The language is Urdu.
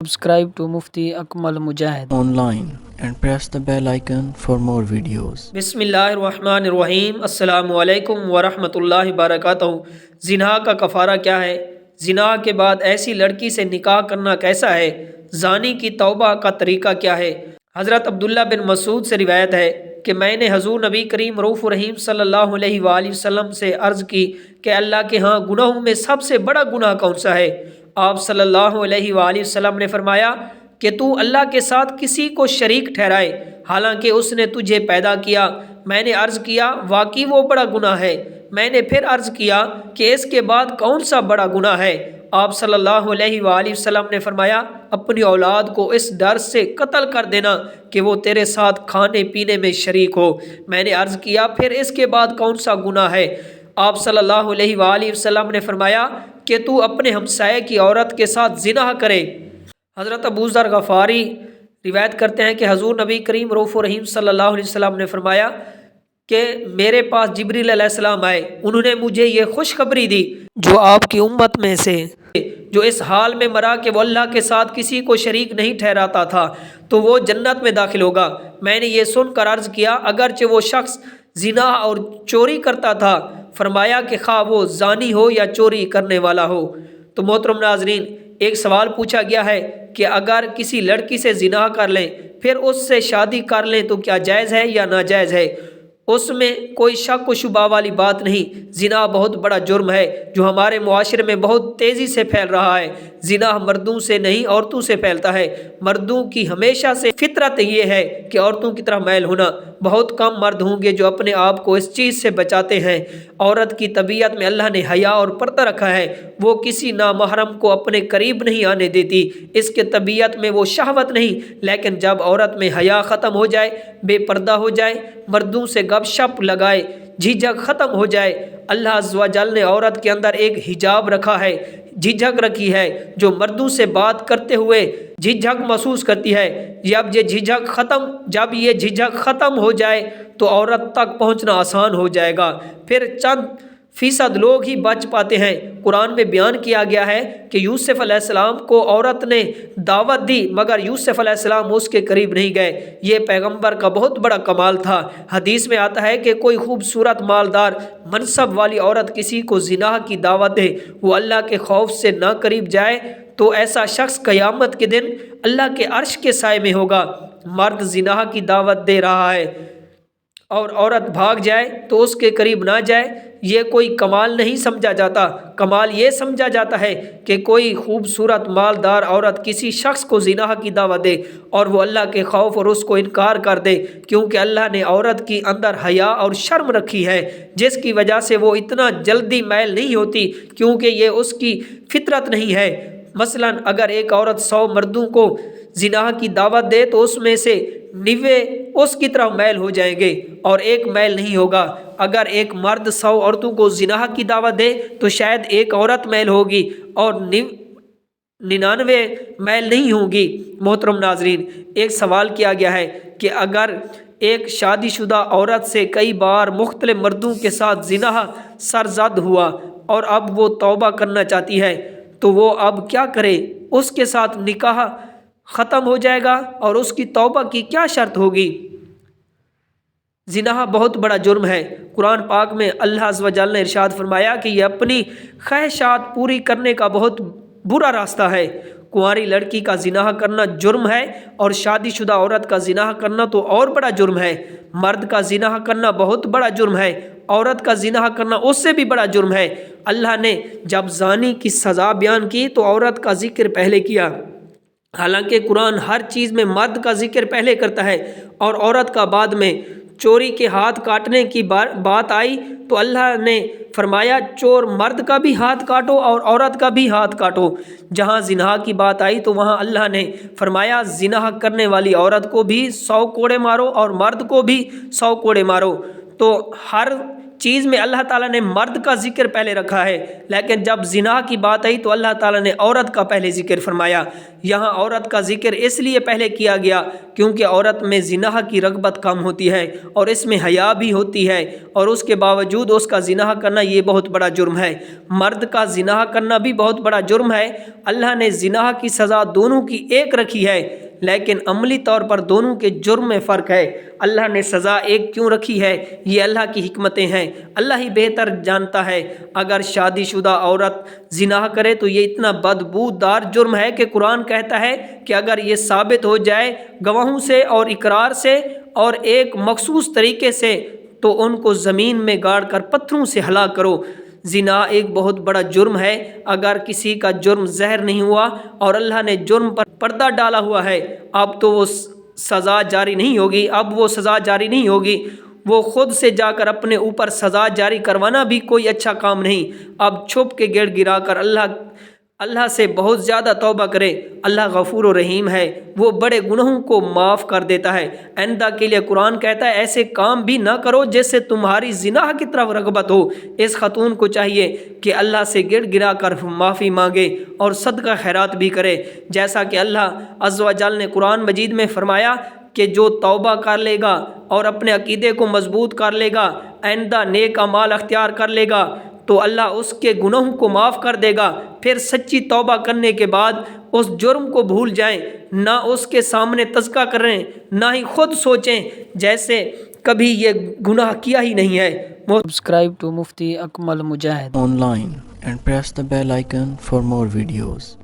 Subscribe to Mufti Akmal Mujahid online and press the bell icon for more videos. بسم اللہ الرحمن الرحیم۔ السلام علیکم ورحمۃ اللہ وبرکاتہ۔ زنا کا کفارہ کیا ہے؟ زنا کے بعد ایسی لڑکی سے نکاح کرنا کیسا ہے؟ زانی کی توبہ کا طریقہ کیا ہے؟ حضرت عبداللہ بن مسعود سے روایت ہے کہ میں نے حضور نبی کریم رؤوف الرحیم صلی اللہ علیہ وآلہ وسلم سے عرض کی کہ اللہ کے ہاں گناہوں میں سب سے بڑا گناہ کون سا ہے؟ آپ صلی اللہ علیہ وآلہ وسلم نے فرمایا کہ تو اللہ کے ساتھ کسی کو شریک ٹھہرائے حالانکہ اس نے تجھے پیدا کیا۔ میں نے عرض کیا واقعی وہ بڑا گناہ ہے۔ میں نے پھر عرض کیا کہ اس کے بعد کون سا بڑا گناہ ہے؟ آپ صلی اللہ علیہ وآلہ وسلم نے فرمایا اپنی اولاد کو اس ڈر سے قتل کر دینا کہ وہ تیرے ساتھ کھانے پینے میں شریک ہو۔ میں نے عرض کیا پھر اس کے بعد کون سا گناہ ہے؟ آپ صلی اللہ علیہ وآلہ وسلم نے فرمایا کہ تو اپنے ہمسائے کی عورت کے ساتھ زنا کرے۔ حضرت ابو ذر غفاری روایت کرتے ہیں کہ حضور نبی کریم رؤوف الرحیم صلی اللہ علیہ وسلم نے فرمایا کہ میرے پاس جبریل علیہ السلام آئے، انہوں نے مجھے یہ خوشخبری دی جو آپ کی امت میں سے جو اس حال میں مرا کہ وہ اللہ کے ساتھ کسی کو شریک نہیں ٹھہراتا تھا تو وہ جنت میں داخل ہوگا۔ میں نے یہ سن کر عرض کیا اگرچہ وہ شخص زنا اور چوری کرتا تھا، فرمایا کہ خواہ وہ زانی ہو یا چوری کرنے والا ہو۔ تو محترم ناظرین، ایک سوال پوچھا گیا ہے کہ اگر کسی لڑکی سے زنا کر لیں پھر اس سے شادی کر لیں تو کیا جائز ہے یا ناجائز ہے؟ اس میں کوئی شک و شبہ والی بات نہیں۔ زنا بہت بڑا جرم ہے جو ہمارے معاشرے میں بہت تیزی سے پھیل رہا ہے۔ زنا مردوں سے نہیں عورتوں سے پھیلتا ہے۔ مردوں کی ہمیشہ سے فطرت یہ ہے کہ عورتوں کی طرح میل ہونا۔ بہت کم مرد ہوں گے جو اپنے آپ کو اس چیز سے بچاتے ہیں۔ عورت کی طبیعت میں اللہ نے حیا اور پردہ رکھا ہے، وہ کسی نامحرم کو اپنے قریب نہیں آنے دیتی۔ اس کے طبیعت میں وہ شہوت نہیں، لیکن جب عورت میں حیا ختم ہو جائے، بے پردہ ہو جائے، مردوں سے گپ شپ لگائے، جھجھک ختم ہو جائے، اللہ عز و جل نے عورت کے اندر ایک حجاب رکھا ہے، جھجھک رکھی ہے جو مردوں سے بات کرتے ہوئے جھجھک محسوس کرتی ہے۔ جب یہ جھجھک ختم ہو جائے تو عورت تک پہنچنا آسان ہو جائے گا، پھر چند فیصد لوگ ہی بچ پاتے ہیں۔ قرآن میں بیان کیا گیا ہے کہ یوسف علیہ السلام کو عورت نے دعوت دی مگر یوسف علیہ السلام اس کے قریب نہیں گئے۔ یہ پیغمبر کا بہت بڑا کمال تھا۔ حدیث میں آتا ہے کہ کوئی خوبصورت مالدار منصب والی عورت کسی کو زنا کی دعوت دے، وہ اللہ کے خوف سے نہ قریب جائے تو ایسا شخص قیامت کے دن اللہ کے عرش کے سائے میں ہوگا۔ مرد زنا کی دعوت دے رہا ہے اور عورت بھاگ جائے تو اس کے قریب نہ جائے، یہ کوئی کمال نہیں سمجھا جاتا۔ کمال یہ سمجھا جاتا ہے کہ کوئی خوبصورت مالدار عورت کسی شخص کو زنا کی دعوت دے اور وہ اللہ کے خوف اور اس کو انکار کر دے، کیونکہ اللہ نے عورت کی اندر حیا اور شرم رکھی ہے جس کی وجہ سے وہ اتنا جلدی میل نہیں ہوتی، کیونکہ یہ اس کی فطرت نہیں ہے۔ مثلا اگر ایک عورت 100 مردوں کو زنا کی دعوت دے تو اس میں سے 90 اس کی طرف میل ہو جائیں گے اور ایک میل نہیں ہوگا۔ اگر ایک مرد 100 عورتوں کو زنا کی دعوت دے تو شاید ایک عورت میل ہوگی اور 99 میل نہیں ہوں گی۔ محترم ناظرین، ایک سوال کیا گیا ہے کہ اگر ایک شادی شدہ عورت سے کئی بار مختلف مردوں کے ساتھ زنا سرزد ہوا اور اب وہ توبہ کرنا چاہتی ہے تو وہ اب کیا کرے؟ اس کے ساتھ نکاح ختم ہو جائے گا اور اس کی توبہ کی کیا شرط ہوگی؟ زنا بہت بڑا جرم ہے۔ قرآن پاک میں اللہ عز و جل نے ارشاد فرمایا کہ یہ اپنی خواہشات پوری کرنے کا بہت برا راستہ ہے۔ کنواری لڑکی کا زنا کرنا جرم ہے اور شادی شدہ عورت کا زنا کرنا تو اور بڑا جرم ہے۔ مرد کا زنا کرنا بہت بڑا جرم ہے، عورت کا زنا کرنا اس سے بھی بڑا جرم ہے۔ اللہ نے جب زانی کی سزا بیان کی تو عورت کا ذکر پہلے کیا، حالانکہ قرآن ہر چیز میں مرد کا ذکر پہلے کرتا ہے اور عورت کا بعد میں۔ چوری کے ہاتھ کاٹنے کی بات آئی تو اللہ نے فرمایا چور مرد کا بھی ہاتھ کاٹو اور عورت کا بھی ہاتھ کاٹو۔ جہاں زنا کی بات آئی تو وہاں اللہ نے فرمایا زنا کرنے والی عورت کو بھی 100 کوڑے مارو اور مرد کو بھی 100 کوڑے مارو۔ تو ہر چیز میں اللہ تعالیٰ نے مرد کا ذکر پہلے رکھا ہے، لیکن جب زنا کی بات آئی تو اللہ تعالیٰ نے عورت کا پہلے ذکر فرمایا۔ یہاں عورت کا ذکر اس لیے پہلے کیا گیا کیونکہ عورت میں زنا کی رغبت کم ہوتی ہے اور اس میں حیا بھی ہوتی ہے، اور اس کے باوجود اس کا زنا کرنا یہ بہت بڑا جرم ہے۔ مرد کا زنا کرنا بھی بہت بڑا جرم ہے۔ اللہ نے زنا کی سزا دونوں کی ایک رکھی ہے، لیکن عملی طور پر دونوں کے جرم میں فرق ہے۔ اللہ نے سزا ایک کیوں رکھی ہے؟ یہ اللہ کی حکمتیں ہیں، اللہ ہی بہتر جانتا ہے۔ اگر شادی شدہ عورت زنا کرے تو یہ اتنا بدبودار جرم ہے کہ قرآن کہتا ہے کہ اگر یہ ثابت ہو جائے گواہوں سے اور اقرار سے اور ایک مخصوص طریقے سے تو ان کو زمین میں گاڑ کر پتھروں سے ہلاک کرو۔ زنا ایک بہت بڑا جرم ہے۔ اگر کسی کا جرم ظاہر نہیں ہوا اور اللہ نے جرم پر پردہ ڈالا ہوا ہے، اب تو وہ سزا جاری نہیں ہوگی، وہ خود سے جا کر اپنے اوپر سزا جاری کروانا بھی کوئی اچھا کام نہیں۔ اب چھپ کے گڑ گرا کر اللہ سے بہت زیادہ توبہ کرے۔ اللہ غفور و رحیم ہے، وہ بڑے گناہوں کو معاف کر دیتا ہے۔ آئندہ کے لیے قرآن کہتا ہے ایسے کام بھی نہ کرو جس سے تمہاری زنا کی طرف رغبت ہو۔ اس خاتون کو چاہیے کہ اللہ سے گڑ گرا کر معافی مانگے اور صدقہ خیرات بھی کرے، جیسا کہ اللہ عز و جل نے قرآن مجید میں فرمایا کہ جو توبہ کر لے گا اور اپنے عقیدے کو مضبوط کر لے گا، آئندہ نیک اعمال اختیار کر لے گا تو اللہ اس کے گناہوں کو معاف کر دے گا۔ پھر سچی توبہ کرنے کے بعد اس جرم کو بھول جائیں، نہ اس کے سامنے تذکرہ کریں، نہ ہی خود سوچیں جیسے کبھی یہ گناہ کیا ہی نہیں ہے۔ Subscribe to Mufti Akmal Mujahid online and press the bell icon for more videos.